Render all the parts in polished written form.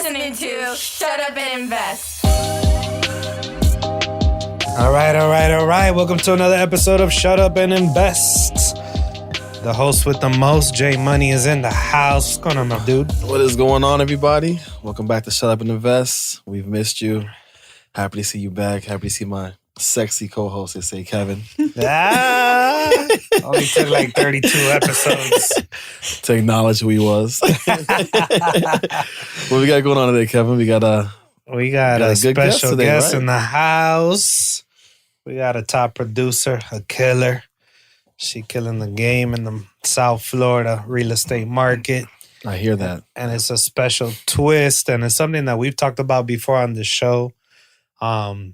listening to Shut Up and Invest. All right. Welcome to another episode of Shut Up and Invest. The host with the most, J Money, is in the house. What's going on, my dude? What is going on, everybody? Welcome back to Shut Up and Invest. We've missed you. Happy to see you back. Happy to see my sexy co-host, let's say Kevin. Only took like 32 episodes to acknowledge who he was. What we got going on today, Kevin? We got a special guest right? in the house. We got a top producer, a killer. She killing the game in the South Florida real estate market. I hear that. And it's a special twist, and it's something that we've talked about before on the show. I'll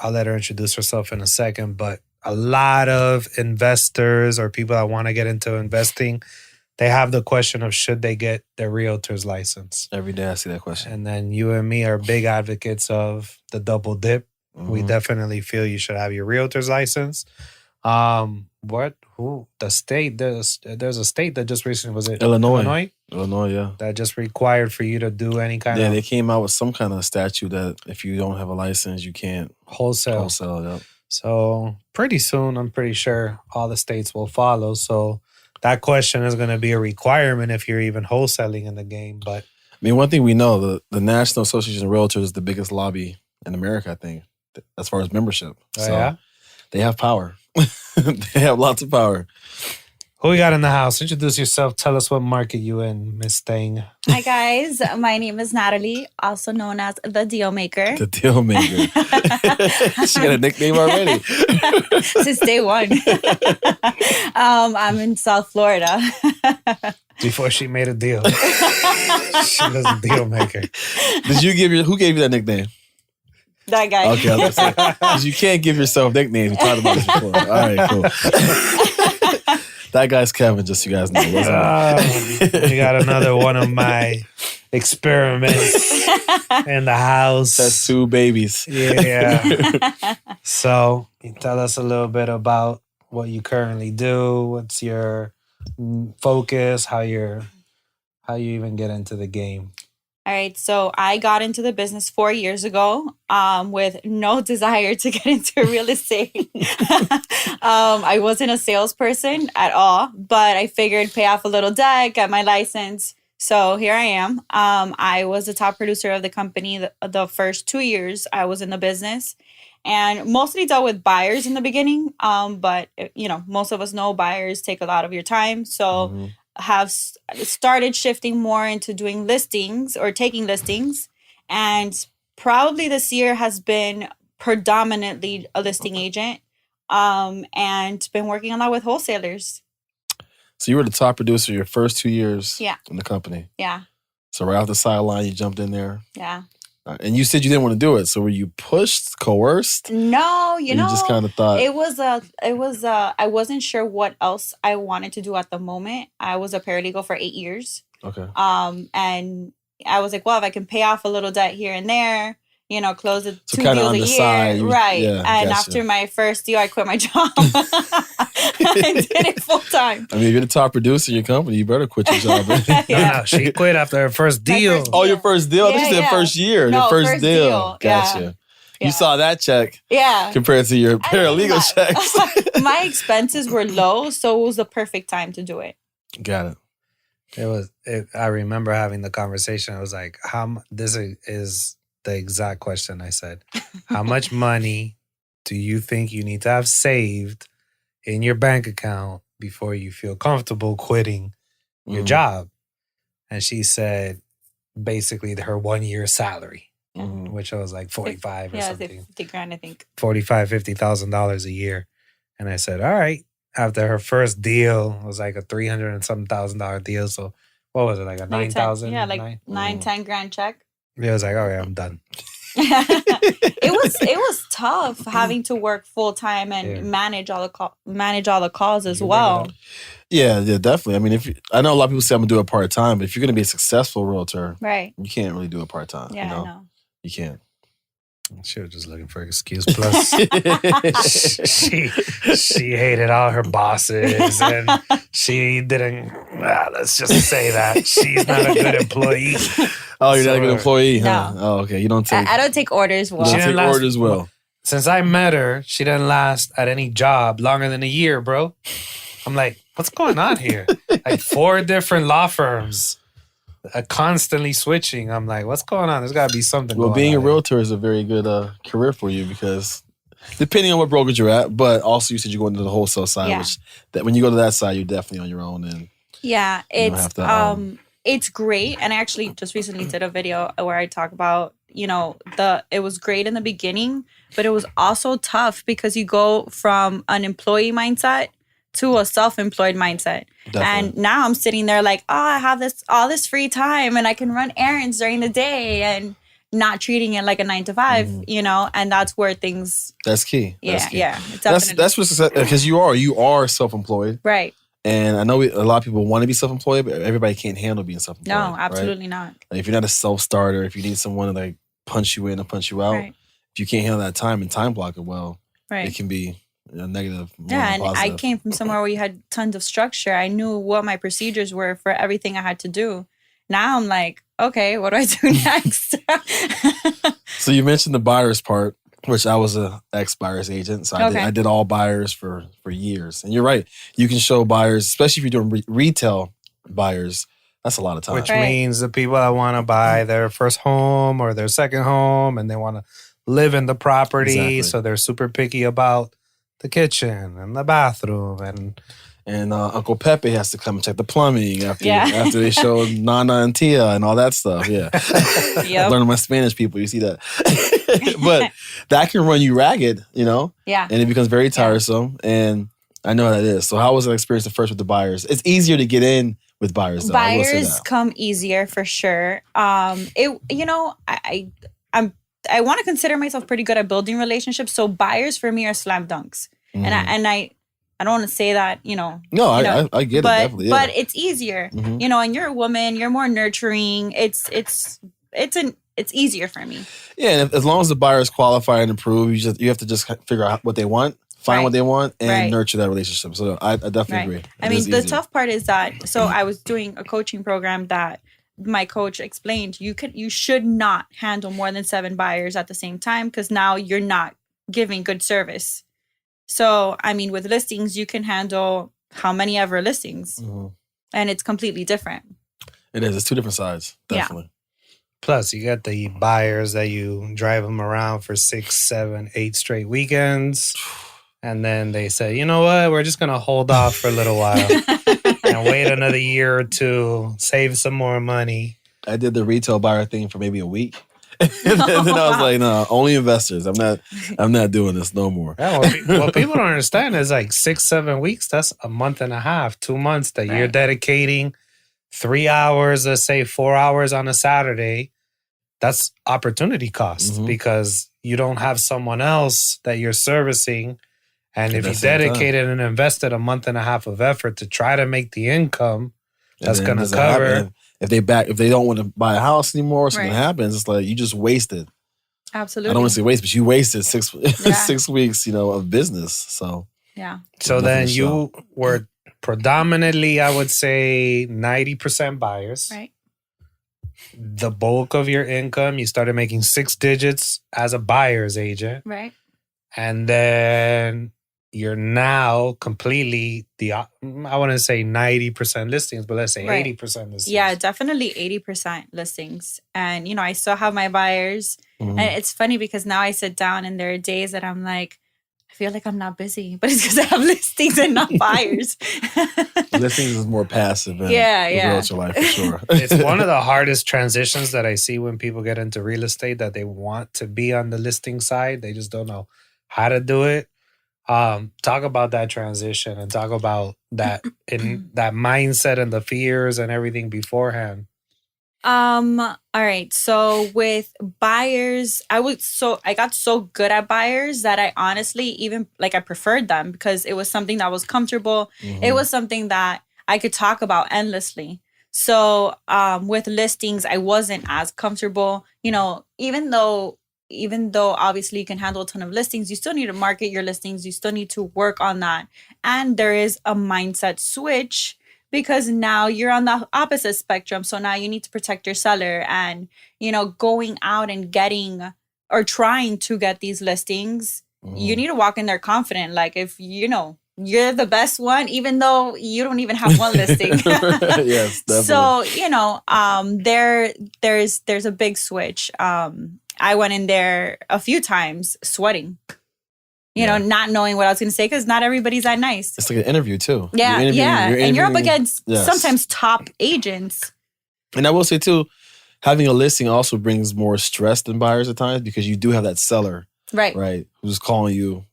let her introduce herself in a second, but a lot of investors or people that want to get into investing, they have the question of should they get their realtor's license? Every day I see that question. And then you and me are big advocates of the double dip. Mm-hmm. We definitely feel you should have your realtor's license. The state, there's a state that just recently, was it Illinois, yeah. That just required for you to do any kind of... Yeah, they came out with some kind of statute that if you don't have a license, you can't Wholesale, yeah. So pretty soon, I'm pretty sure all the states will follow. So that question is going to be a requirement if you're even wholesaling in the game. But I mean, one thing we know, the National Association of Realtors is the biggest lobby in America, I think, as far as membership. Yeah? They have power. They have lots of power. Who we got in the house? Introduce yourself. Tell us what market you in, Miss Thing. Hi, guys. My name is Natalie, also known as the Deal Maker. The Deal Maker. She got a nickname already. Since day one. I'm in South Florida. Before she made a deal. She was a deal maker. Who gave you that nickname? That guy. Okay, I was going to say. Because you can't give yourself nicknames. We talked about this before. All right, cool. That guy's Kevin, just so you guys know. You got another one of my experiments in the house. That's two babies. Yeah. So, you tell us a little bit about what you currently do. What's your focus? How you even get into the game? All right. So I got into the business 4 years ago with no desire to get into real estate. I wasn't a salesperson at all, but I figured pay off a little debt, get my license. So here I am. I was the top producer of the company the first 2 years I was in the business, and mostly dealt with buyers in the beginning. But, most of us know buyers take a lot of your time. So have started shifting more into doing listings or taking listings. And probably this year has been predominantly a listing agent and been working a lot with wholesalers. So you were the top producer your first 2 years in the company. Yeah. So right off the sideline, you jumped in there. Yeah. And you said you didn't want to do it. So were you pushed, coerced? No, you just kind of thought it was I wasn't sure what else I wanted to do at the moment. I was a paralegal for 8 years. Okay. And I was like, well, if I can pay off a little debt here and there, close it so 2 kind of deals on a the year. side, Right. Yeah, and gotcha. after my first deal, I quit my job. I did it full time. I mean, if you're the top producer in your company, you better quit your job. No, she quit after her first deal. Oh, your first deal? I think you said first year. No, your first first deal. deal. Gotcha. Yeah. You saw that check compared to your paralegal checks. My expenses were low, so it was the perfect time to do it. Got it. I remember having the conversation. I was like, this is the exact question I said. How much money do you think you need to have saved in your bank account before you feel comfortable quitting your job? And she said, basically her 1 year salary, which was like 45 or something. 50 grand, I think. $50,000 a year. And I said, all right. After her first deal, it was like a $300 and something $1,000 deal. So what was it, like a 9,000? Yeah, like 10 grand check. It was like, okay, I'm done. It was tough having to work full time and manage all the calls as well. Yeah, definitely. I mean, I know a lot of people say I'm gonna do it part time, but if you're gonna be a successful realtor, right, you can't really do it part time. Yeah, I know. You can't. She was just looking for an excuse. Plus, she hated all her bosses, and she didn't. Let's just say that she's not a good employee. Oh, you're not a good employee, huh? No. Oh, okay. You don't take. I don't take orders well. You She don't didn't take last- orders well. Since I met her, she didn't last at any job longer than a year, bro. I'm like, what's going on here? Like 4 different law firms, constantly switching. I'm like, what's going on? There's got to be something Well, going being a on here. realtor is a very good career for you because depending on what brokerage you're at, but also you said you're going to the wholesale side, Yeah. which that when you go to that side, you're definitely on your own. And Yeah, You don't it's have to, it's great, and I actually just recently did a video where I talk about it was great in the beginning, but it was also tough because you go from an employee mindset to a self-employed mindset. Definitely. And now I'm sitting there like, oh, I have all this free time and I can run errands during the day and not treating it like a 9 to 5, and that's where things, that's key. yeah, That's key. yeah, definitely. That's what because you are self-employed, right. and I know a lot of people want to be self-employed, but everybody can't handle being self-employed. No, right? absolutely not. Like if you're not a self-starter, if you need someone to like punch you in and punch you out, Right. if you can't handle that time and time block it well, Right. it can be negative. more Yeah, than and I positive. came from somewhere where you had tons of structure. I knew what my procedures were for everything I had to do. Now I'm like, okay, what do I do next? So you mentioned the buyers part, which I was a ex-buyers agent, so Okay. I did all buyers for years. And you're right, you can show buyers, especially if you're doing retail buyers. That's a lot of time. Which Right. means the people that want to buy their first home or their second home and they want to live in the property. Exactly. So they're super picky about the kitchen and the bathroom. And Uncle Pepe has to come and check the plumbing after Yeah. after they show Nana and Tia and all that stuff. Yeah. Yep. Learning my Spanish people, you see that. But that can run you ragged, Yeah. and it becomes very tiresome. And I know how that is. So how was that experience at first with the buyers? It's easier to get in with buyers, though. I will say Buyers that. come easier for sure. I want to consider myself pretty good at building relationships. So buyers for me are slam dunks. Mhm. And I don't want to say that, No, know, I get but it, definitely. Yeah. but it's easier. Mhm. And you're a woman, you're more nurturing. It's easier for me. Yeah, and as long as the buyers qualify and improve, you have to just figure out what they want, find Right. what they want, and Right. nurture that relationship. So I definitely Right. agree. I It mean, is the easier. tough part is that, so I was doing a coaching program that my coach explained, you should not handle more than 7 buyers at the same time, because now you're not giving good service. So, I mean, with listings, you can handle how many ever listings, Mhm. and it's completely different. It is. It's 2 different sides. Yeah. Definitely. Plus, you got the buyers that you drive them around for 6, 7, 8 straight weekends. And then they say, you know what? We're just going to hold off for a little while and wait another year or 2, save some more money. I did the retail buyer thing for maybe a week. And then I was like, no, only investors. I'm not doing this no more. Yeah, what people don't understand is like 6, 7 weeks. That's a month and a half, 2 months that you're Right. dedicating 3 hours, let's say 4 hours on a Saturday. That's opportunity cost Mhm. because you don't have someone else that you're servicing. And At if that you same time. dedicated and invested a month and a half of effort to try to make the income, And that's then going to doesn't cover. happen. If they don't want to buy a house anymore, something Right. happens. It's like you just wasted. Absolutely. I don't want to say waste, but you wasted 6 Yeah. 6 weeks, of business. So Yeah. So Nothing then to you were predominantly, I would say, 90% buyers. Right. The bulk of your income, you started making 6 digits as a buyer's agent. Right. And then you're now completely I want to say 90% listings, but let's say Right. 80% listings. Yeah, definitely 80% listings. And, I still have my buyers. mhm. And it's funny because now I sit down and there are days that I'm like, I feel like I'm not busy, but it's because I have listings and not buyers. listings is more passive than Yeah, the yeah. realtor life for sure. It's one of the hardest transitions that I see when people get into real estate, that they want to be on the listing side. They just don't know how to do it. Talk about that transition and talk about that in that mindset and the fears and everything beforehand. All right. So with buyers, I got so good at buyers that I honestly even I preferred them because it was something that was comfortable. Mhm. It was something that I could talk about endlessly. So with listings, I wasn't as comfortable. Even though obviously you can handle a ton of listings, you still need to market your listings. You still need to work on that. And there is a mindset switch because now you're on the opposite spectrum. So now you need to protect your seller, and, going out and getting or trying to get these listings, you need to walk in there confident. Like, if you're the best one, even though you don't even have one listing. Yes, definitely. So, there's a big switch. I went in there a few times sweating, not knowing what I was going to say, because not everybody's that nice. It's like an interview too. Yeah, and you're up against yes. sometimes top agents. And I will say too, having a listing also brings more stress than buyers at times, because you do have that seller, right, who's calling you,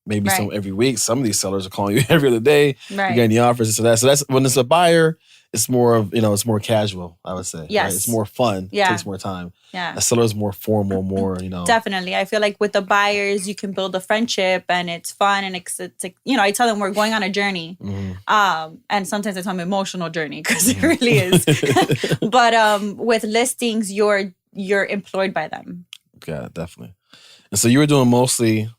maybe some every week. Some of these sellers are calling you every other day. Right. You're getting the offers and so that. So that's when it's a buyer, it's more of, it's more casual, I would say. Yes. Right? It's more fun. Yeah. It takes more time. Yeah. A seller is more formal, more, Definitely. I feel like with the buyers, you can build a friendship and it's fun. And it's like, I tell them we're going on a journey. Mm-hmm. And sometimes I tell them emotional journey, because it really is. But with listings, you're employed by them. Yeah, definitely. And so you were doing mostly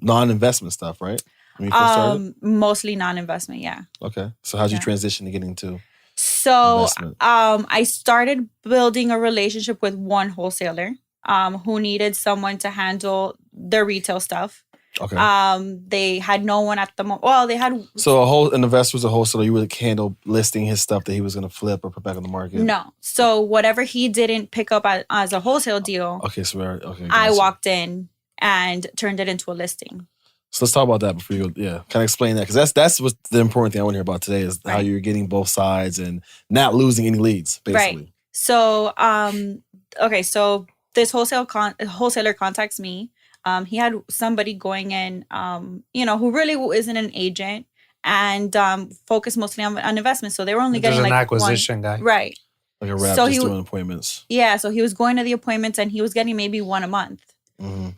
non-investment stuff, right? When you first started? Mostly non-investment, yeah. Okay. So how'd you transition to getting into investment? I started building a relationship with one wholesaler who needed someone to handle their retail stuff. Okay. They had no one at the moment. Well, they had... So an investor was a wholesaler. You would handle listing his stuff that he was going to flip or put back on the market? No. So whatever he didn't pick up as a wholesale deal, I walked in and turned it into a listing. So let's talk about that before you go. Yeah, kind of explain that, because that's what the important thing I want to hear about today is how you're getting both sides and not losing any leads, basically. Right. So, so this wholesaler contacts me. He had somebody going in, who really isn't an agent and focused mostly on investment. So they were only getting an acquisition guy, right? Like a rep, so just doing appointments. Yeah, so he was going to the appointments and he was getting maybe one a month. Mm-hmm.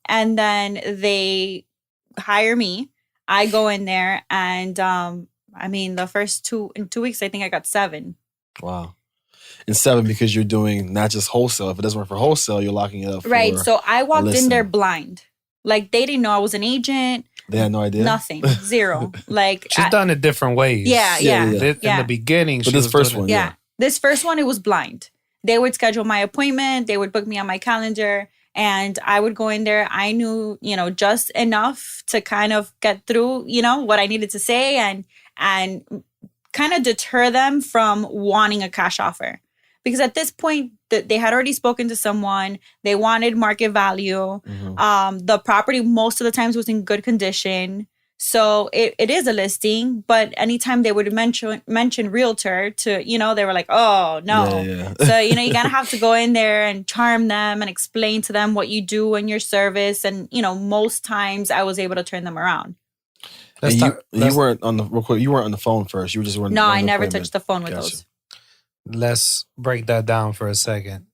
And then they hire me. I go in there and, the first 2 weeks, I think I got 7. Wow. And 7 because you're doing not just wholesale. If it doesn't work for wholesale, you're locking it up for right. So I walked in there blind. Like, they didn't know I was an agent. They had no idea? Nothing. Zero. Like, she's done it different ways. Yeah. In the beginning, but this first one, This first one, it was blind. They would schedule my appointment. They would book me on my calendar. And I would go in there. I knew, just enough to kind of get through, what I needed to say and kind of deter them from wanting a cash offer. Because at this point, they had already spoken to someone. They wanted market value. Mm-hmm. The property most of the times was in good condition. So it is a listing, but anytime they would mention Realtor to, they were like, oh, no. Yeah. So, you kind of have to go in there and charm them and explain to them what you do and your service. And, most times I was able to turn them around. You weren't on the phone first. You were just No, I never touched the phone with those. Let's break that down for a second.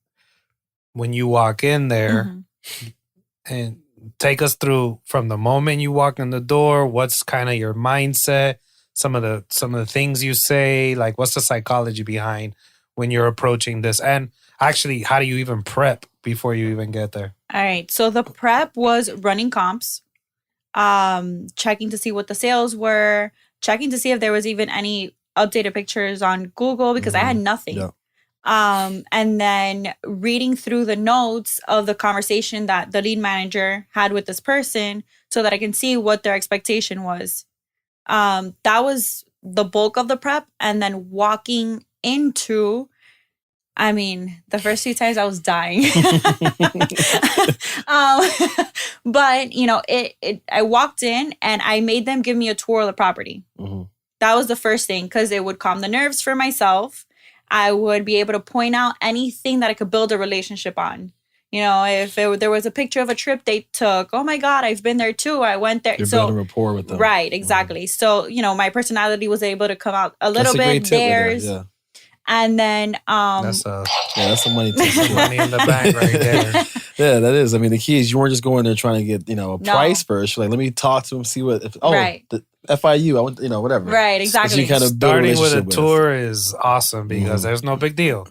When you walk in there and take us through from the moment you walk in the door, what's kind of your mindset, some of the things you say, like what's the psychology behind when you're approaching this? And actually, how do you even prep before you even get there? All right. So the prep was running comps, checking to see what the sales were, checking to see if there was even any updated pictures on Google, because I had nothing. Yeah. And then reading through the notes of the conversation that the lead manager had with this person so that I can see what their expectation was. That was the bulk of the prep. And then walking into, the first few times I was dying. But, I walked in and I made them give me a tour of the property. Mm-hmm. That was the first thing, because it would calm the nerves for myself. I would be able to point out anything that I could build a relationship on. If there was a picture of a trip they took, oh my God, I've been there too. I went there. You're building rapport with them. Right, exactly. Mm-hmm. So, my personality was able to come out a little bit. Theirs. Yeah. And then that's some money tip. Money in the bank right there. Yeah, that is. The key is you weren't just going there trying to get, a price first. You're like, let me talk to him, see what the FIU, I want, whatever. Right, exactly. You kind of starting with a tour is awesome because there's no big deal.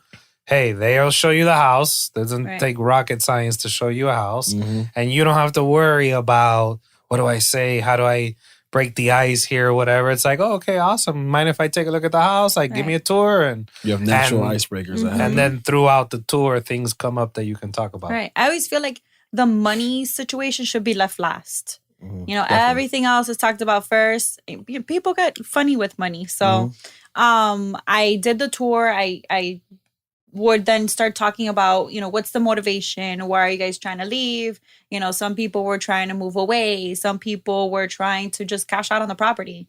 Hey, they'll show you the house. Doesn't take rocket science to show you a house. Mm-hmm. And you don't have to worry about, what do I say? How do I break the ice here or whatever. It's like, oh, okay, awesome. Mind if I take a look at the house? Like, give me a tour. And you have natural icebreakers. And then throughout the tour, things come up that you can talk about. Right. I always feel like the money situation should be left last. You know, Definitely. everything else is talked about first. People get funny with money. So I did the tour. I would then start talking about, you know, what's the motivation? Why are you guys trying to leave? You know, some people were trying to move away. Some people were trying to just cash out on the property.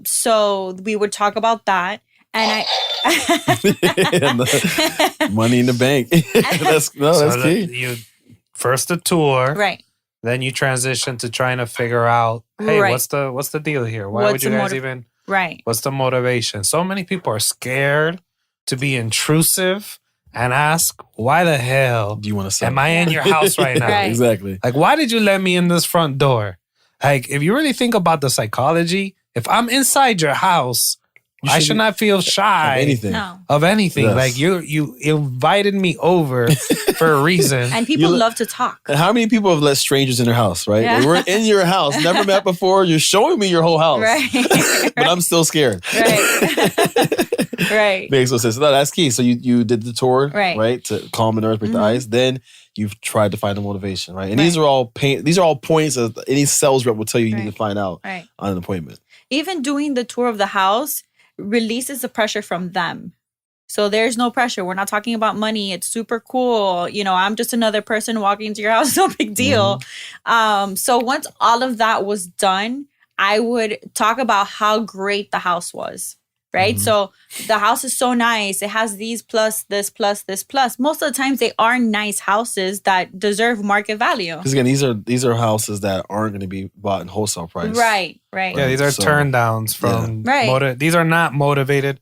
So we would talk about that. And money in the bank. That's key. You first the tour. Right. Then you transition to trying to figure out, hey, what's the deal here? Why would you guys even? Right. What's the motivation? So many people are scared to be intrusive and ask, why the hell do you want to sell? Am I in your house right now? Right. Exactly. Like, why did you let me in this front door? Like, if you really think about the psychology, if I'm inside your house, I should not feel shy of anything. Yes. Like, you invited me over for a reason. And people love to talk. And how many people have let strangers in their house, right? Yeah. Like, we're in your house, never met before. You're showing me your whole house. Right. But I'm still scared. Right. Right. Makes no sense. No, that's key. So you did the tour, right, to calm the nerves, break the ice. Then you've tried to find the motivation, right? And these are all points that any sales rep will tell you need to find out on an appointment. Even doing the tour of the house releases the pressure from them. So there's no pressure. We're not talking about money. It's super cool. You know, I'm just another person walking into your house. No big deal. So once all of that was done, I would talk about how great the house was. Right. So the house is so nice. It has these plus this plus this plus. Most of the times they are nice houses that deserve market value. Because again, these are houses that aren't going to be bought in wholesale price. Right. Yeah, these are turn downs from these are not motivated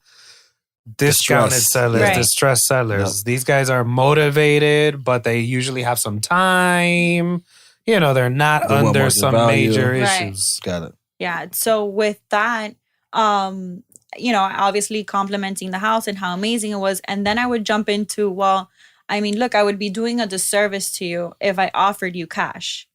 discounted sellers, distressed sellers. Yep. These guys are motivated, but they usually have some time. You know, they're not under some major issues. Got it. Yeah. So with that, you know, obviously complimenting the house and how amazing it was. And then I would jump into, well, I mean, look, I would be doing a disservice to you if I offered you cash,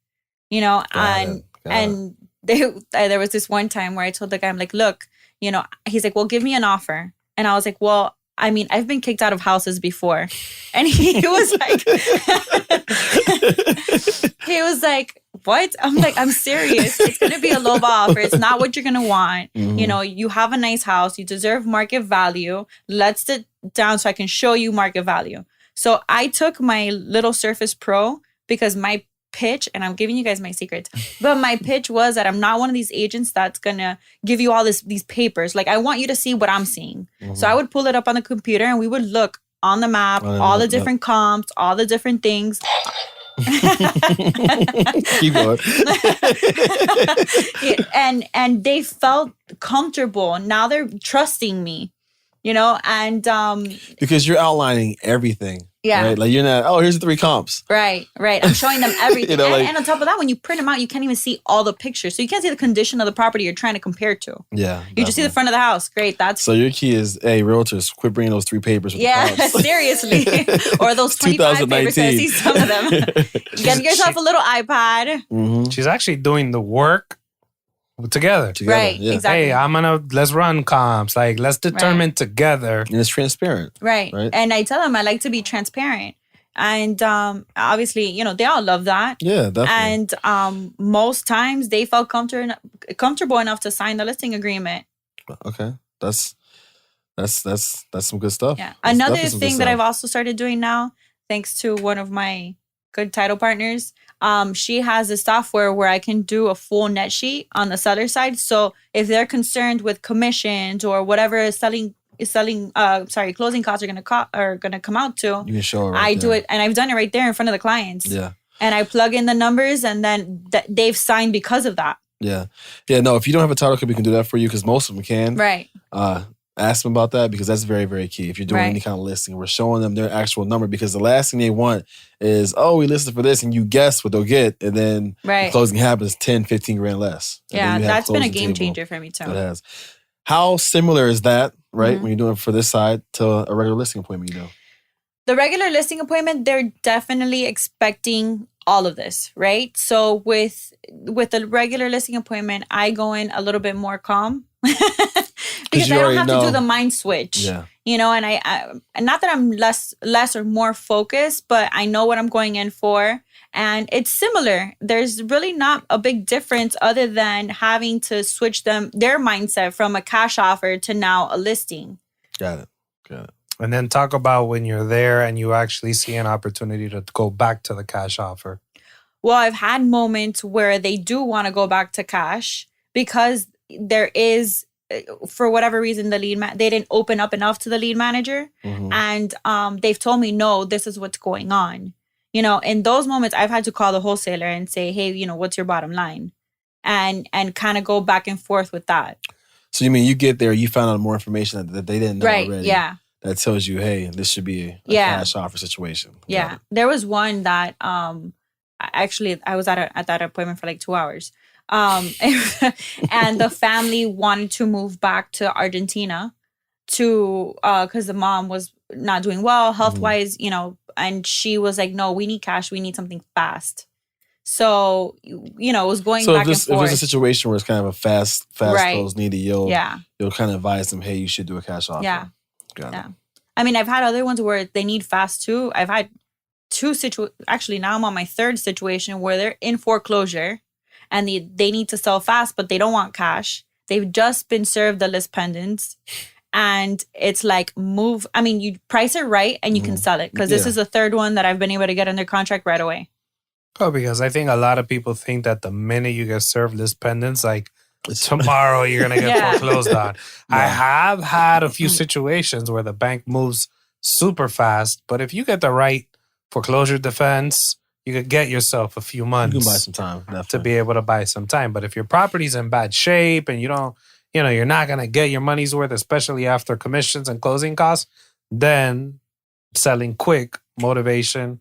you know, and there was this one time where I told the guy, I'm like, look, you know, he's like, well, give me an offer. And I was like, well, I mean, I've been kicked out of houses before. And he was like, what? I'm like, I'm serious. It's going to be a low ball offer. It's not what you're going to want. You know, you have a nice house. You deserve market value. Let's sit down so I can show you market value. So I took my little Surface Pro because my pitch, and I'm giving you guys my secrets, but my pitch was that I'm not one of these agents that's going to give you all these papers. Like, I want you to see what I'm seeing. So I would pull it up on the computer and we would look on the map, all the different comps, all the different things. Keep going. and they felt comfortable. Now they're trusting me, you know, and because you're outlining everything. Yeah. Right? Like, you're not, oh, here's the 3 comps. Right. I'm showing them everything. You know, and on top of that, when you print them out, you can't even see all the pictures. So you can't see the condition of the property you're trying to compare to. Yeah. You just see the front of the house. Great. So your key is, hey, realtors, quit bringing those 3 papers with the comps. Seriously. Or those 25 papers. I see some of them. Get yourself a little iPad. She's actually doing the work together. Right, exactly. Hey, let's run comps. Like, let's determine together. And it's transparent. Right. And I tell them I like to be transparent. And obviously, you know, they all love that. Yeah, definitely. And most times they felt comfortable enough to sign the listing agreement. Okay. That's some good stuff. Yeah. Another thing that I've also started doing now, thanks to one of my good title partners, she has a software where I can do a full net sheet on the seller side. So if they're concerned with commissions or whatever closing costs are gonna come out to, you can show it. I do it, and I've done it right there in front of the clients. Yeah. And I plug in the numbers, and then they've signed because of that. Yeah. Yeah. No, if you don't have a title company, we can do that for you because most of them can. Right. Ask them about that because that's very, very key. If you're doing any kind of listing, we're showing them their actual number because the last thing they want is, oh, we listed for this and you guess what they'll get. And then the closing happens 10, 15 grand less. Yeah, that's been a game changer for me too. It has. How similar is that, right, when you're doing it for this side to a regular listing appointment, you know? The regular listing appointment, they're definitely expecting all of this, right? So with the regular listing appointment, I go in a little bit more calm because I don't have to do the mind switch. Yeah. You know, and I not that I'm less or more focused, but I know what I'm going in for. And it's similar. There's really not a big difference other than having to switch their mindset from a cash offer to now a listing. Got it. And then talk about when you're there and you actually see an opportunity to go back to the cash offer. Well, I've had moments where they do want to go back to cash because there is, for whatever reason, they didn't open up enough to the lead manager. Mm-hmm. And they've told me, no, this is what's going on. You know, in those moments, I've had to call the wholesaler and say, hey, you know, what's your bottom line? And kind of go back and forth with that. So you mean you get there, you found out more information that they didn't know already. Right, yeah. That tells you, hey, this should be a cash offer situation. Yeah. There was one that actually I was at that appointment for like 2 hours. And the family wanted to move back to Argentina because the mom was not doing well health-wise, you know, and she was like, no, we need cash. We need something fast. So, you know, it was going back and forth. If there's a situation where it's kind of a fast right. close needy, you'll kind of advise them, hey, you should do a cash offer. Yeah. Got it. I mean, I've had other ones where they need fast too. I've had actually now I'm on my third situation where they're in foreclosure and they need to sell fast, but they don't want cash. They've just been served the list pendants. And it's like you price it right and you can sell it. Because this is the third one that I've been able to get under contract right away. Oh, because I think a lot of people think that the minute you get served list pendants, like tomorrow you're going to get foreclosed on. Yeah. I have had a few situations where the bank moves super fast, but if you get the right foreclosure defense, you could get yourself a few months. You can buy some time to be able to buy some time. But if your property's in bad shape and you're not going to get your money's worth, especially after commissions and closing costs, then selling quick, motivation,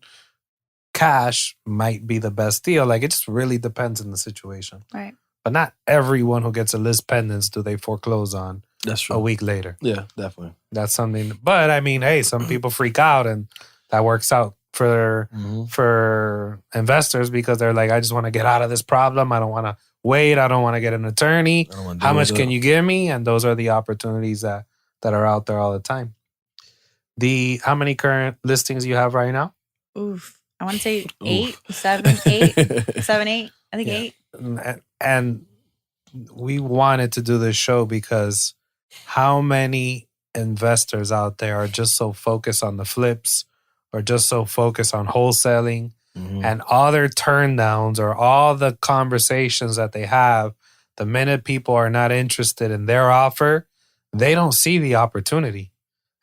cash might be the best deal. Like, it just really depends on the situation. Right. But not everyone who gets a list pendants do they foreclose on. That's true. A week later. Yeah, definitely. That's something. But I mean, hey, some people freak out and that works out for investors because they're like, I just want to get out of this problem. I don't want to wait. I don't want to get an attorney. How much can you give me? And those are the opportunities that are out there all the time. How many current listings you have right now? Oof. I want to say 8, 7, 8. I think 8. And we wanted to do this show because how many investors out there are just so focused on the flips or just so focused on wholesaling and all their turn downs or all the conversations that they have, the minute people are not interested in their offer, they don't see the opportunity.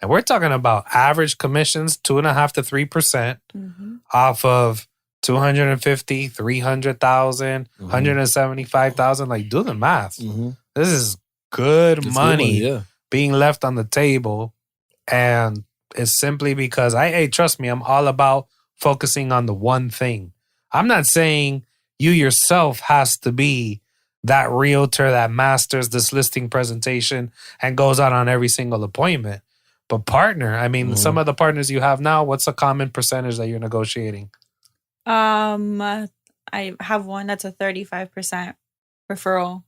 And we're talking about average commissions, 2.5% to 3% off of 250, 300,000, 175,000. Like, do the math. This is good money being left on the table. And it's simply because trust me, I'm all about focusing on the one thing. I'm not saying you yourself has to be that realtor that masters this listing presentation and goes out on every single appointment. But partner, I mean, some of the partners you have now, what's a common percentage that you're negotiating? I have one that's a 35% referral.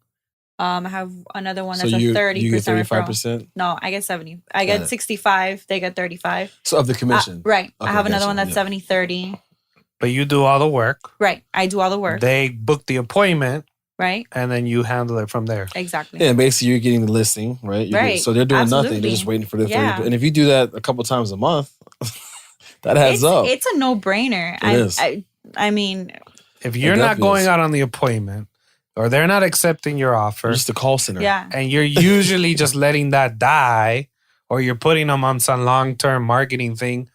I have another one that's a 30% you get 35%? referral. No, I get 70. I get 65. They get 35. So of the commission? Right. Okay, I have another one that's 70-30. But you do all the work. Right. I do all the work. They book the appointment. Right. And then you handle it from there. Exactly. Yeah, and basically you're getting the listing, right? Right. So they're doing nothing. They're just waiting for the 30%. And if you do that a couple times a month, that adds up. It's a no-brainer. I mean, if you're not going out on the appointment or they're not accepting your offer, just a call center. Yeah. And you're usually just letting that die or you're putting them on some long-term marketing thing,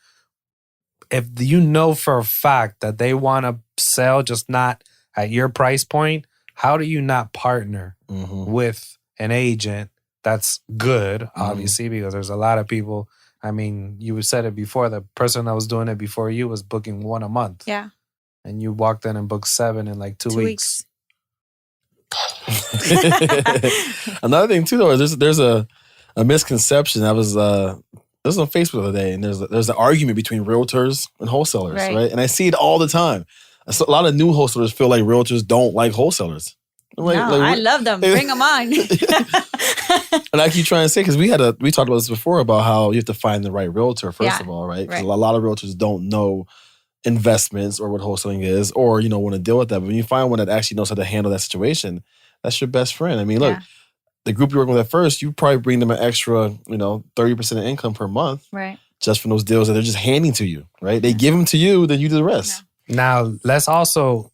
if you know for a fact that they want to sell just not at your price point, how do you not partner with an agent that's good, obviously, because there's a lot of people. I mean, you said it before, the person that was doing it before you was booking 1 a month. Yeah. And you walked in and booked 7 in like 2 weeks. Another thing too, though, is there's a misconception. I was This was on Facebook the other day, and there's an argument between realtors and wholesalers, right? And I see it all the time. A lot of new wholesalers feel like realtors don't like wholesalers. I love them. Bring them on. And I keep trying to say, because we talked about this before about how you have to find the right realtor, first of all, right? Because a lot of realtors don't know investments or what wholesaling is, or, want to deal with that. But when you find one that actually knows how to handle that situation, that's your best friend. I mean, look, the group you're working with at first, you probably bring them an extra, 30% of income per month. Right. Just from those deals that they're just handing to you, right? They give them to you, then you do the rest. Yeah. Now, let's also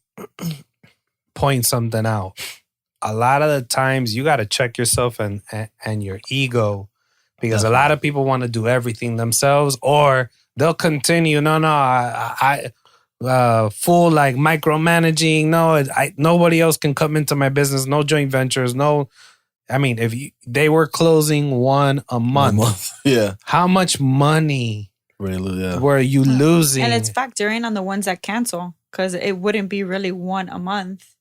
point something out. A lot of the times you got to check yourself and your ego, because a lot of people want to do everything themselves, or they'll continue. I full like micromanaging. No, nobody else can come into my business. No joint ventures. No, I mean, if they were closing one a month, yeah, how much money were you losing? And it's factoring on the ones that cancel, because it wouldn't be really one a month.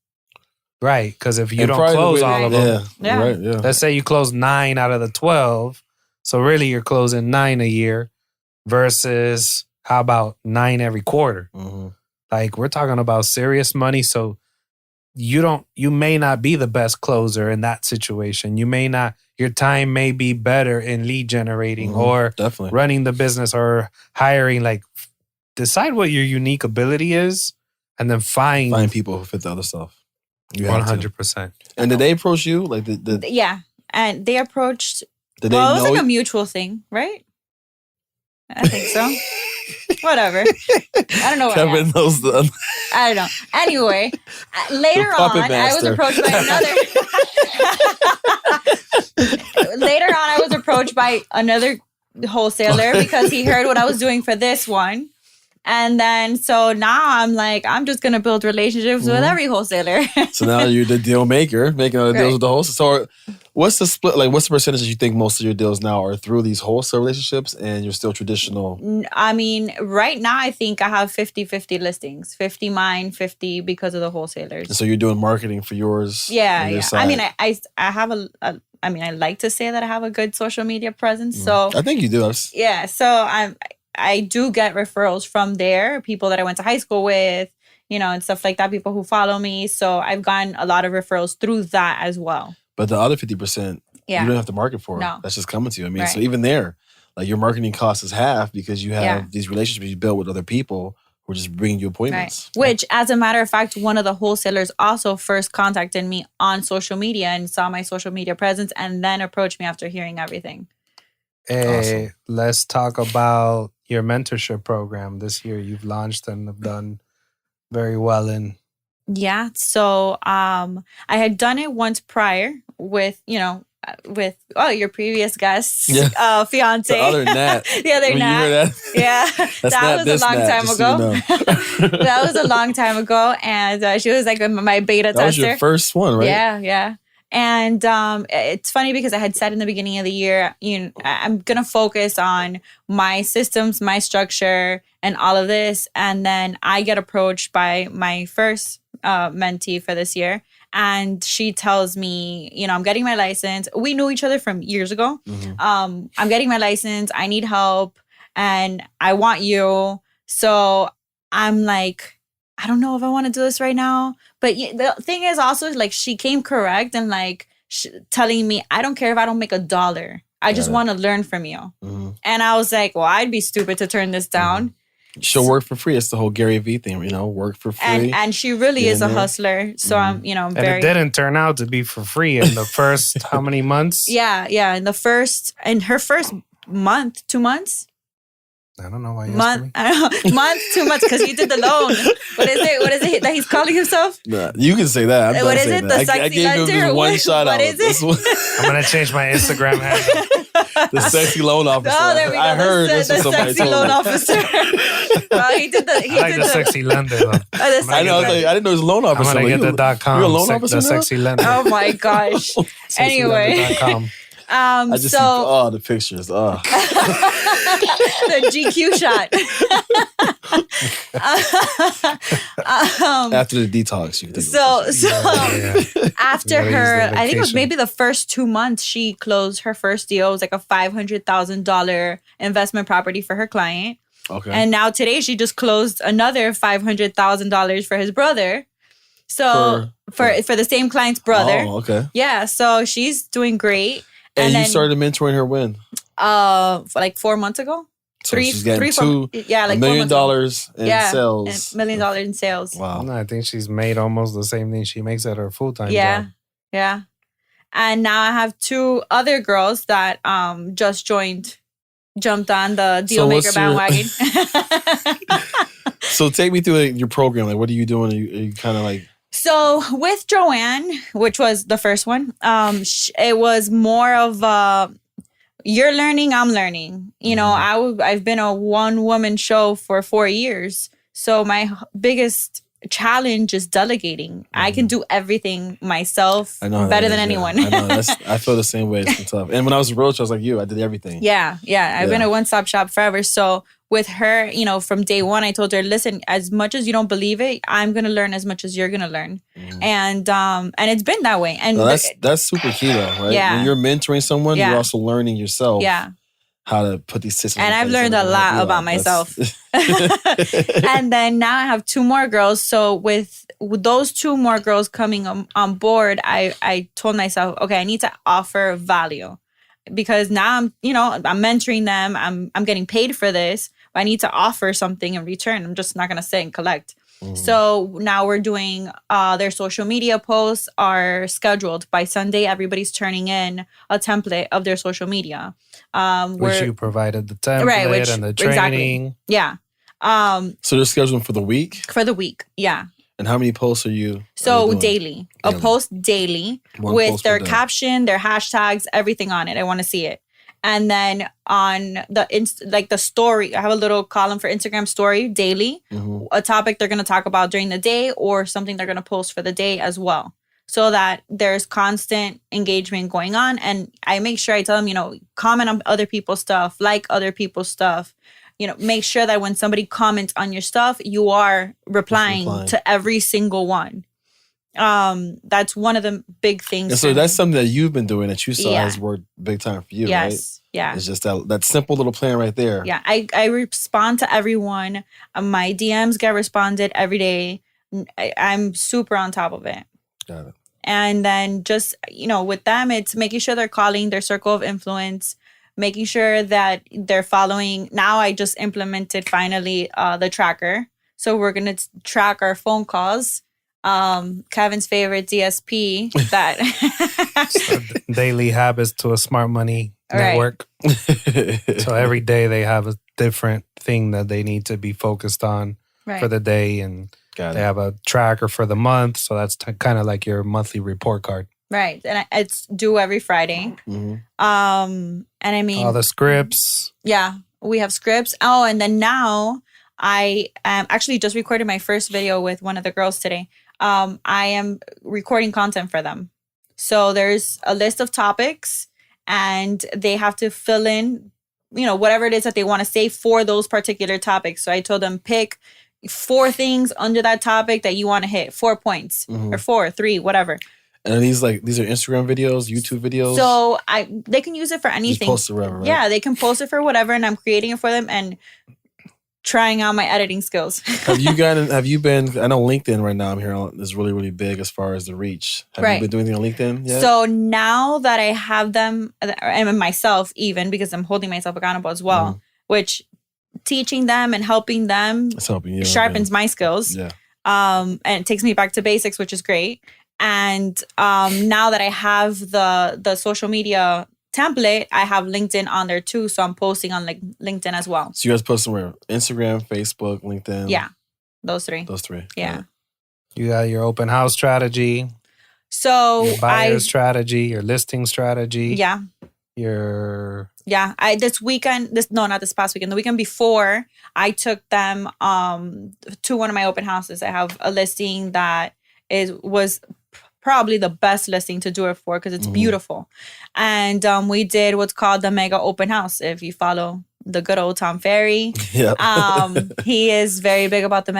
Right, because if you don't close all of them, right, let's say you close 9 out of the 12, so really you're closing 9 a year versus how about 9 every quarter? Mm-hmm. Like, we're talking about serious money, so you may not be the best closer in that situation. Your time may be better in lead generating or running the business or hiring. Like, decide what your unique ability is, and then find people who fit the other stuff. 100%. And did they approach you? Like yeah, and they approached. Did it was like a mutual thing, right? I think so. Whatever. I don't know what Kevin knows the. I don't know. Anyway, later on, I was approached by another. Later on, I was approached by another wholesaler because he heard what I was doing for this one. And then, so now I'm like, I'm just going to build relationships with every wholesaler. So now you're the deal maker, making other deals with the wholesaler. So what's the split? Like, what's the percentage you think most of your deals now are through these wholesale relationships and you're still traditional? I mean, right now, I think I have 50-50 listings. 50 mine, 50 because of the wholesalers. And so you're doing marketing for yours? Yeah. I mean, I have I like to say that I have a good social media presence. So I think you do. Yeah. So I do get referrals from there, people that I went to high school with, and stuff like that, people who follow me. So I've gotten a lot of referrals through that as well. But the other 50%, you don't have to market for. No. That's just coming to you. I mean, so even there, like your marketing cost is half because you have these relationships you build with other people who are just bringing you appointments. Right. Which, as a matter of fact, one of the wholesalers also first contacted me on social media and saw my social media presence and then approached me after hearing everything. Awesome. Let's talk about your mentorship program this year. You've launched and have done very well in. Yeah. So I had done it once prior with your previous guest's fiance. The other Nat. The other Nat. Yeah. That was a long time ago. That was a long time ago. And she was like my beta tester. That was your first one, right? Yeah. And it's funny because I had said in the beginning of the year, I'm going to focus on my systems, my structure, and all of this. And then I get approached by my first mentee for this year. And she tells me, I'm getting my license. We knew each other from years ago. Mm-hmm. I'm getting my license. I need help. And I want you. So I'm like, I don't know if I want to do this right now. But the thing is also, like, she came correct and, like, telling me, I don't care if I don't make $1. I just want to learn from you. Mm-hmm. And I was like, well, I'd be stupid to turn this down. Mm-hmm. She'll work for free. It's the whole Gary Vee thing, work for free. And she really is a hustler. So I'm, and it didn't turn out to be for free in the first how many months? Yeah. In her first month, 2 months. I don't know why you month 2 months because he did the loan. What is it that he's calling himself? Nah, you can say that. What is it? The sexy I gave him lender? one shot what out. Is it? I'm gonna change my Instagram handle. The sexy loan officer. Oh, there we go. I heard the sexy loan officer. He did the. I like the sexy lender though. I know. I didn't know it was a loan officer. I'm gonna get the .com. You're a loan officer the now? sexy lender. Oh my gosh. Anyway. I just see the pictures. The GQ shot. After the detox, you can take after her, I think it was maybe the first 2 months, she closed her first deal. It was like a $500,000 investment property for her client. Okay. And now today she just closed another $500,000 for his brother. So for the same client's brother. Oh, okay. Yeah. So she's doing great. And you started mentoring her when? Like 4 months ago. So she's getting $1 million in sales. $1 million in sales. Wow. I think she's made almost the same thing she makes at her full-time job. Yeah. And now I have 2 other girls that just jumped on the deal maker bandwagon. So take me through your program. Like, what are you doing? Are you kind of like... So with Joanne, which was the first one, it was more of you're learning, I'm learning. You know, I've been a one-woman show for 4 years. So my biggest challenge is delegating. I can do everything myself better than anyone. I know. I feel the same way. It's tough. And when I was a Realtor, I was like you. I did everything. Yeah. I've been a one-stop shop forever. So with her, you know, from day one, I told her, listen, as much as you don't believe it, I'm going to learn as much as you're going to learn. And it's been that way. And that's super key though, right? Yeah. When you're mentoring someone, you're also learning yourself. Yeah. How to put these systems and in I've place learned a lot about myself. And then now I have 2 more girls. So with those 2 more girls coming on board, I told myself, okay, I need to offer value because now I'm mentoring them. I'm getting paid for this, but I need to offer something in return. I'm just not going to sit and collect. So now we're doing their social media posts are scheduled by Sunday. Everybody's turning in a template of their social media. Which you provided the template and the training. Exactly. Yeah. So they're scheduled for the week? For the week, yeah. And how many posts are you? So daily. A post daily with their caption, their hashtags, everything on it. I want to see it. And then on the story, I have a little column for Instagram story daily, a topic they're going to talk about during the day or something they're going to post for the day as well. So that there's constant engagement going on. And I make sure I tell them, comment on other people's stuff, like other people's stuff. Make sure that when somebody comments on your stuff, you are replying to every single one. That's one of the big things. And so that's something that you've been doing that you saw has worked big time for you, right? Yeah. It's just that simple little plan right there. Yeah. I respond to everyone. My DMs get responded every day. I'm super on top of it. Got it. And then just, with them, it's making sure they're calling their circle of influence, making sure that they're following. Now I just implemented finally the tracker. So we're going to track our phone calls. Kevin's favorite DSP that daily habits to a smart money network. So every day they have a different thing that they need to be focused on for the day, and they have a tracker for the month. So that's kind of like your monthly report card. Right. And it's due every Friday. And I mean all the scripts. Yeah, we have scripts. Oh, and then now I actually just recorded my first video with one of the girls today. I am recording content for them. So there's a list of topics and they have to fill in, whatever it is that they want to say for those particular topics. So I told them pick 4 things under that topic that you want to hit, 4 points or 4, 3, whatever. And are these are Instagram videos, YouTube videos? So they can use it for anything. Just post it wherever, right? Yeah, they can post it for whatever, and I'm creating it for them and trying out my editing skills. Have you been, I know LinkedIn right now I'm hearing is really, really big as far as the reach. Have you been doing anything on LinkedIn yet? So now that I have them, and myself even, because I'm holding myself accountable as well, which teaching them and helping them sharpens my skills. Yeah. And it takes me back to basics, which is great. And now that I have the social media template, I have LinkedIn on there too. So I'm posting on LinkedIn as well. So you guys post somewhere? Instagram, Facebook, LinkedIn? Yeah. Those three. Yeah. You got your open house strategy. So your buyer strategy, your listing strategy. Yeah. Not this past weekend. The weekend before, I took them to one of my open houses. I have a listing that was probably the best listing to do it for because it's beautiful. And we did what's called the mega open house. If you follow the good old Tom Ferry, he is very big about the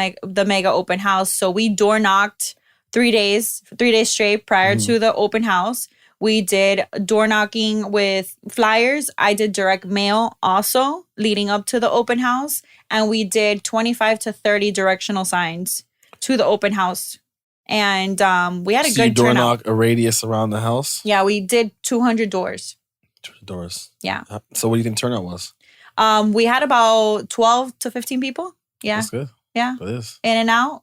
mega open house. So we door knocked 3 days straight prior to the open house. We did door knocking with flyers. I did direct mail also leading up to the open house. And we did 25 to 30 directional signs to the open house. And we had a good door turnout. knock a radius around the house? Yeah, we did 200 doors. 200 doors. Yeah. So what do you think turnout was? We had about 12 to 15 people. Yeah. That's good. Yeah. It is. In and out.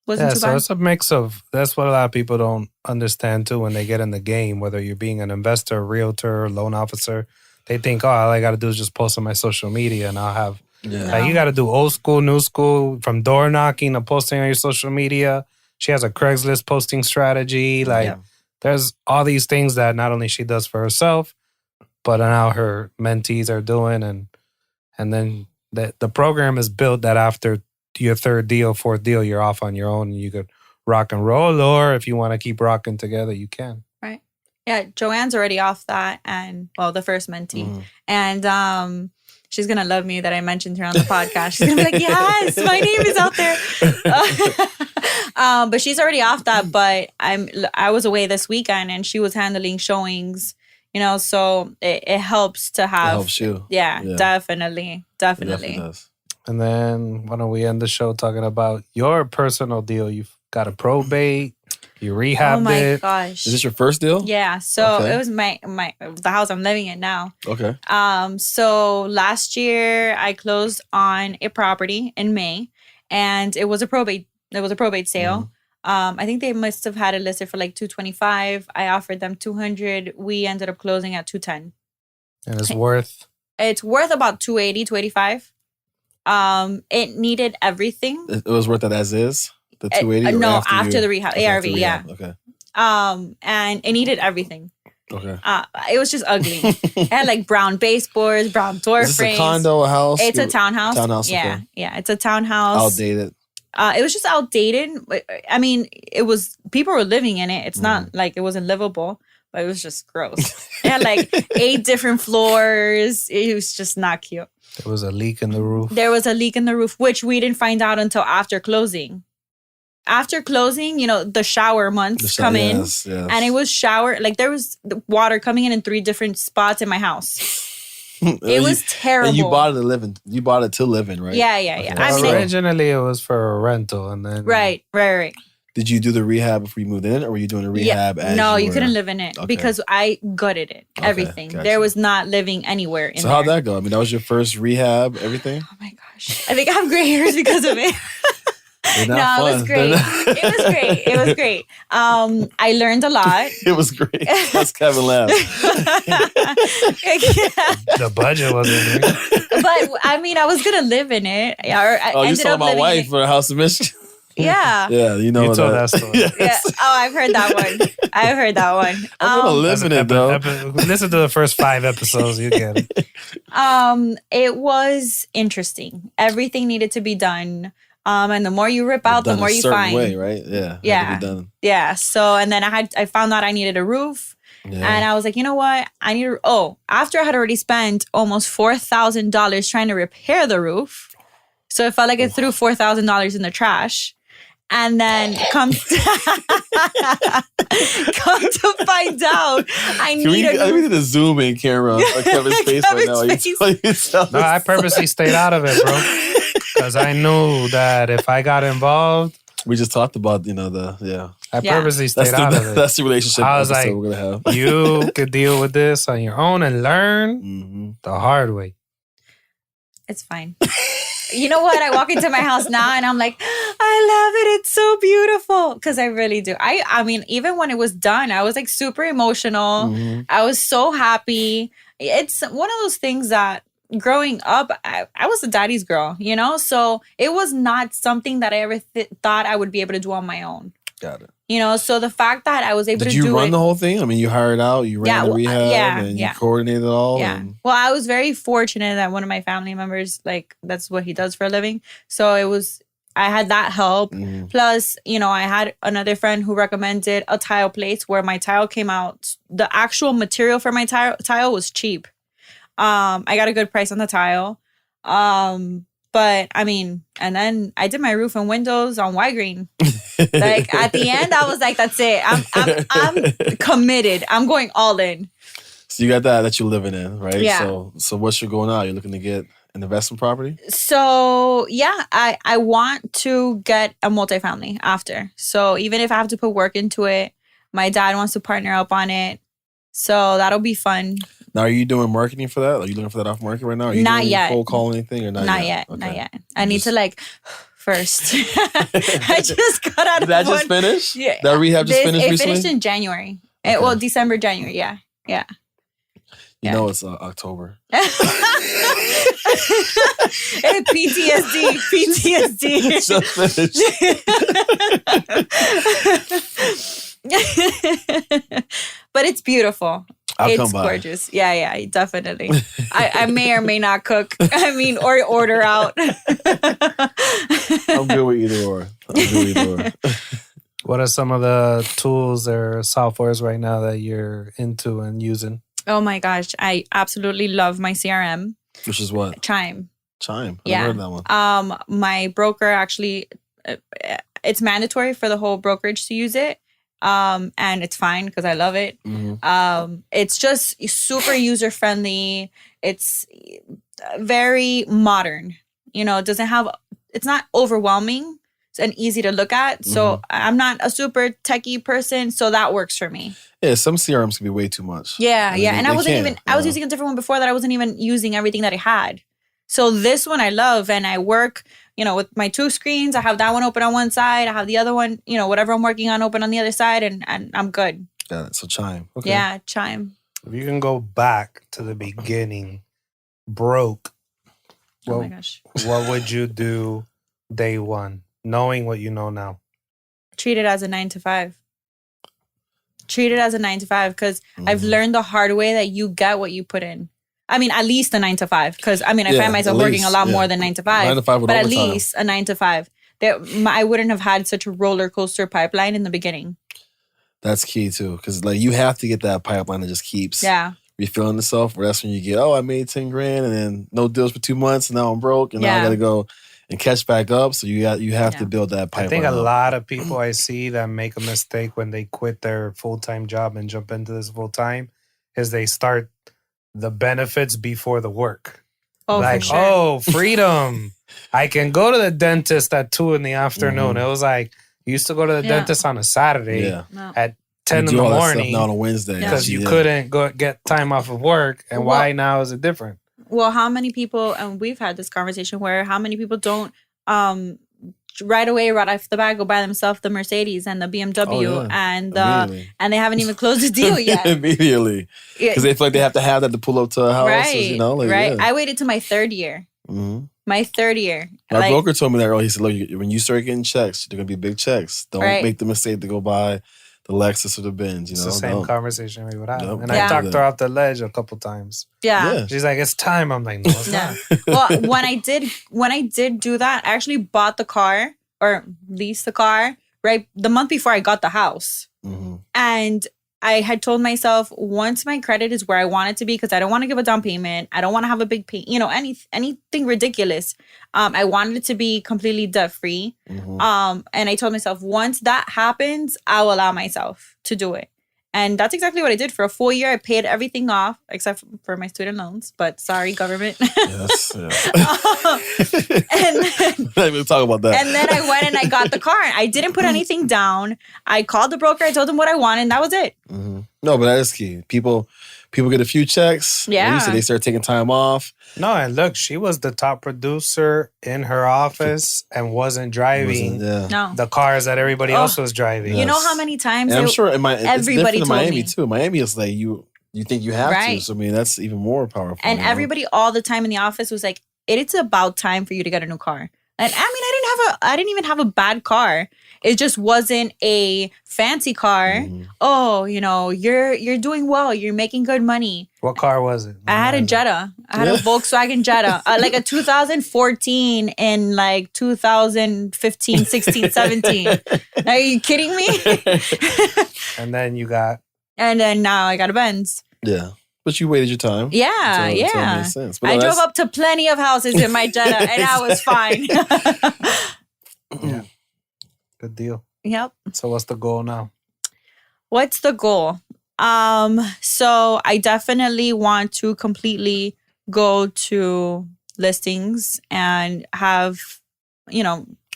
Wasn't too so bad. it's a mix of, that's what a lot of people don't understand too when they get in the game, whether you're being an investor, realtor, loan officer. They think, oh, all I got to do is just post on my social media and I'll have, like, you got to do old school, new school, from door knocking to posting on your social media. She has a Craigslist posting strategy. Like, there's all these things that not only she does for herself, but now her mentees are doing. And then the program is built that after your third deal, fourth deal, you're off on your own and you could rock and roll. Or if you want to keep rocking together, you can. Right. Yeah. Joanne's already off that. And, well, the first mentee. And she's going to love me that I mentioned her on the podcast. She's going to be like, yes, my name is out there. But she's already off that. But I was away this weekend and she was handling showings, you know, so it helps to have. It helps you. Yeah. Definitely. It definitely does. And then why don't we end the show talking about your personal deal? You've got a probate, you rehabbed it. Oh my gosh. Is this your first deal? Yeah. So it was the house I'm living in now. Okay. So last year I closed on a property in May and it was a probate sale. I think they must have had it listed for like $225. I offered them $200. We ended up closing at $210. And it's worth about $280, $285. It needed everything. It was worth it as is? The 280? No, after the rehab. Okay, ARV, yeah. Okay. And it needed everything. Okay. It was just ugly. It had like brown baseboards, brown door frames. Is this a condo, a house? It's a townhouse. Townhouse, yeah. okay. Yeah, it's a townhouse. Outdated. It was just outdated. I mean, people were living in it. It's not like it wasn't livable, but it was just gross. It had like 8 different floors. It was just not cute. There was a leak in the roof. There was a leak in the roof, which we didn't find out until after closing. After closing, you know, the shower months come in. Yes. And it was there was water coming in 3 different spots in my house. It was terrible. And you bought it to live in. You bought it to live in, right? Yeah. Okay. I mean, originally it was for a rental, and then right. Did you do the rehab before you moved in, or were you doing a rehab? No, you couldn't live in it because I gutted it. Everything. Gotcha. There was not living anywhere in there. So how'd that go? I mean, that was your first rehab, everything? Oh my gosh. I think I have gray hairs because of it. No, fun. it was great. It was great. I learned a lot. It was great. That's Kevin laugh. The budget wasn't there. But I mean, I was gonna live in it. You saw my wife for a house of Michigan. Yeah. Yeah, you know told that story. Yes. Yeah. Oh, I've heard that one. I'm gonna live in it though. Listen to the first 5 episodes, you get it. It was interesting. Everything needed to be done. And the more you rip out, the more you find. Way, right? Yeah. Yeah. Yeah. So, and then I found out I needed a roof. Yeah. And I was like, you know what? After I had already spent almost $4,000 trying to repair the roof. So it felt like it threw $4,000 in the trash. And then come to find out, I need a zoom in camera on Kevin's face right now. No, I purposely stayed out of it, bro. Because I knew that if I got involved. We just talked about, I purposely stayed out of it. That's the relationship I was like, we're going to have. You could deal with this on your own and learn the hard way. It's fine. You know what? I walk into my house now and I'm like, I love it. It's so beautiful. Because I really do. I mean, even when it was done, I was like super emotional. I was so happy. It's one of those things that growing up, I was a daddy's girl, So it was not something that I ever thought I would be able to do on my own. Got it. So the fact that I was able to do it. Did you run the whole thing? I mean, you hired out, you ran the rehab, and you coordinated it all. Yeah. Well, I was very fortunate that one of my family members, that's what he does for a living. So it was I had that help. Plus, I had another friend who recommended a tile place where my tile came out. The actual material for my tile was cheap. I got a good price on the tile. But I mean, and then I did my roof and windows on white green. Like at the end, I was like, that's it. I'm committed. I'm going all in. So you got that you're living in, right? Yeah. So what's your goal now? You're looking to get an investment property? So yeah, I want to get a multifamily after. So even if I have to put work into it, my dad wants to partner up on it. So that'll be fun. Now, are you doing marketing for that? Are you looking for that off market right now? Are you not doing yet. Cold call anything or not yet? Not yet. I need to first. I just got out Did of that just finish? Yeah. That rehab just finished recently? It recently? finished in January. Okay. December, January. Yeah. You know it's October. PTSD. Just finished. But it's beautiful. It's gorgeous. Yeah, definitely. I may or may not cook. Or order out. I'm good with either or. What are some of the tools or softwares right now that you're into and using? Oh my gosh, I absolutely love my CRM. Which is what? Chime. I Yeah. heard that one. My broker actually, it's mandatory for the whole brokerage to use it. And it's fine because I love it. It's just super user friendly. It's very modern. It's not overwhelming and easy to look at. So I'm not a super techie person, so that works for me. Yeah, some CRMs can be way too much. Yeah. And I was using a different one before that I wasn't even using everything that I had. So this one I love, and I work, with my 2 screens. I have that one open on one side. I have the other one, whatever I'm working on open on the other side, and I'm good. Got it. So Chime. Okay. Yeah, Chime. If you can go back to the beginning, broke, Oh my gosh. what would you do day one, knowing what you know now? Treat it as a 9 to 5. Treat it as a 9 to 5 because I've learned the hard way that you get what you put in. At least a 9 to 5 because I find myself working a lot more than 9 to 5. 9 to 5 with but overtime. At least a 9 to 5. I wouldn't have had such a roller coaster pipeline in the beginning. That's key too, because you have to get that pipeline that just keeps refilling itself. Where that's when you get, I made $10,000 and then no deals for 2 months, and now I'm broke, and now I got to go and catch back up. So you have to build that pipeline. I think a lot of people I see that make a mistake when they quit their full-time job and jump into this full-time is they start the benefits before the work. Oh, for sure. Freedom. I can go to the dentist at 2 in the afternoon. It was like, you used to go to the dentist on a Saturday at 10 in the morning. Now on a Wednesday. Because you couldn't go get time off of work. And why now is it different? Well, how many people, and we've had this conversation where how many people don't right off the bat go buy themselves the Mercedes and the BMW and they haven't even closed the deal yet. Immediately. Because they feel like they have to have that to pull up to a house. Right. I waited till my 3rd year. My 3rd year. My broker told me that early. He said, look, when you start getting checks, they're going to be big checks. Don't make the mistake to go buy the Lexus or the Benz. It's the same conversation we would have. Nope. And I talked her off the ledge a couple times. Yeah. She's like, it's time. I'm like, no, it's not. Well, when I did do that, I actually bought the car or leased the car right the month before I got the house. And I had told myself once my credit is where I want it to be, because I don't want to give a down payment. I don't want to have a big pay, anything ridiculous. I wanted it to be completely debt free. And I told myself once that happens, I'll allow myself to do it. And that's exactly what I did. For a full year, I paid everything off except for my student loans. But sorry, government. Yes. And then, we'll talk about that. And then I went and I got the car. I didn't put anything down. I called the broker. I told him what I wanted, and that was it. No, but that is key. People get a few checks. Yeah. Like you said, they start taking time off. No, and look, she was the top producer in her office and wasn't driving the cars that everybody else was driving. You know how many times and I'm sure everybody told told Miami me too. Miami is like you think you have to. So that's even more powerful. And everybody all the time in the office was like, it's about time for you to get a new car. And I didn't didn't even have a bad car. It just wasn't a fancy car. Mm-hmm. Oh, you're doing well. You're making good money. What car was it? I had a Jetta. I had a Volkswagen Jetta. Like a 2014 and like 2015, 16, 17. Are you kidding me? And then you got... And then now I got a Benz. Yeah. But you waited your time. Yeah, until it made sense. But I drove up to plenty of houses in my Jetta and I was fine. Yeah. Good deal. Yep. So what's the goal now? What's the goal? So I definitely want to completely go to listings and have,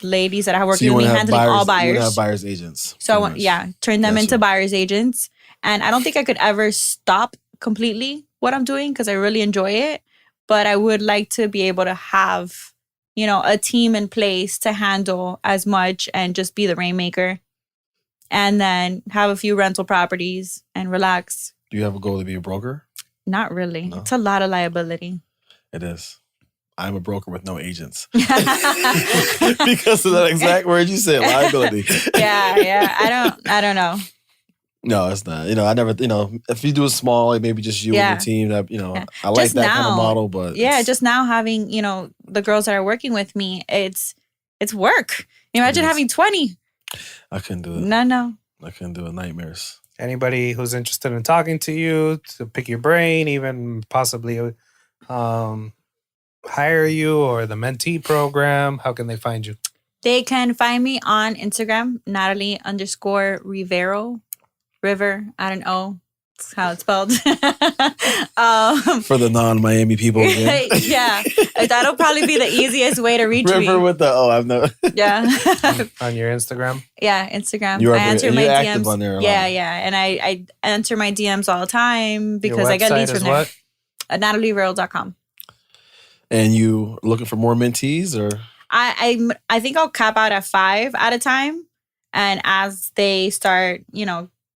ladies that I have working with me handling all buyers. You want to have buyers agents. So I want, turn them into buyers agents. And I don't think I could ever stop completely what I'm doing because I really enjoy it. But I would like to be able to have, a team in place to handle as much and just be the rainmaker. And then have a few rental properties and relax. Do you have a goal to be a broker? Not really. No? It's a lot of liability. It is. I'm a broker with no agents. Because of that exact word you said, liability. Yeah. I don't know. No, it's not. I never, if you do it small, like maybe just you and your team, that, I like just that kind of model, but. Yeah, just now having, the girls that are working with me, it's work. Imagine having 20. I couldn't do it. No. I couldn't do it. Nightmares. Anybody who's interested in talking to you, to pick your brain, even possibly hire you or the mentee program, how can they find you? They can find me on Instagram, Natalie_Rivero. River, I don't know. That's how it's spelled. For the non-Miami people. Yeah. That'll probably be the easiest way to reach me. River with the, I've never. Yeah. On your Instagram? Yeah, Instagram. I answer my DMs. On there yeah. And I answer my DMs all the time because I get leads from there. What? NatalieRivero.com. And you looking for more mentees or? I think I'll cap out at 5 at a time. And as they start,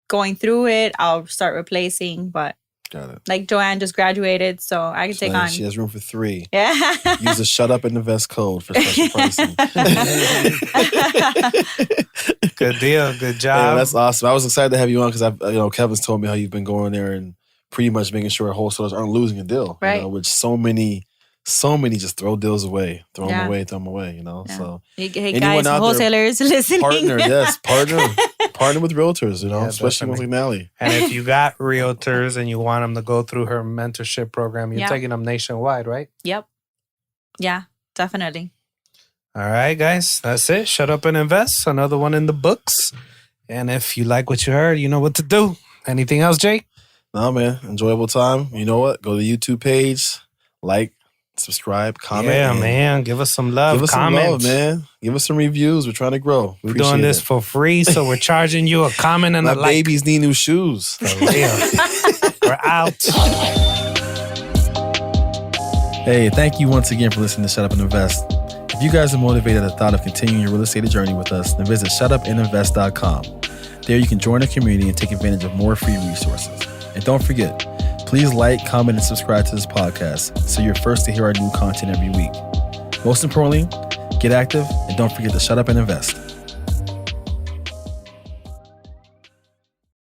going through it, I'll start replacing. But got it. Like Joanne just graduated, so I can take on. She has room for 3. Yeah. Use the shut up and invest code for special pricing. Good deal. Good job. Yeah, that's awesome. I was excited to have you on because Kevin's told me how you've been going there and pretty much making sure wholesalers aren't losing a deal. Right. Which so many just throw deals away, throw them away. Yeah. So hey guys, wholesalers listening. Partner with realtors, especially with Natalie. And if you got realtors and you want them to go through her mentorship program, you're taking them nationwide, right? Yep. Yeah, definitely. All right, guys, that's it. Shut up and invest. Another one in the books. And if you like what you heard, you know what to do. Anything else, Jake? No, man. Enjoyable time. You know what? Go to the YouTube page, like, subscribe, comment. Yeah, man. Give us some love. Give us some love, man. Give us some reviews. We're trying to grow. We're doing this for free, so we're charging you a comment and a like. Babies need new shoes. For real. We're out. Hey, thank you once again for listening to Shut Up and Invest. If you guys are motivated at the thought of continuing your real estate journey with us, then visit shutupandinvest.com. There you can join a community and take advantage of more free resources. And don't forget, please like, comment, and subscribe to this podcast so you're first to hear our new content every week. Most importantly, get active and don't forget to shut up and invest.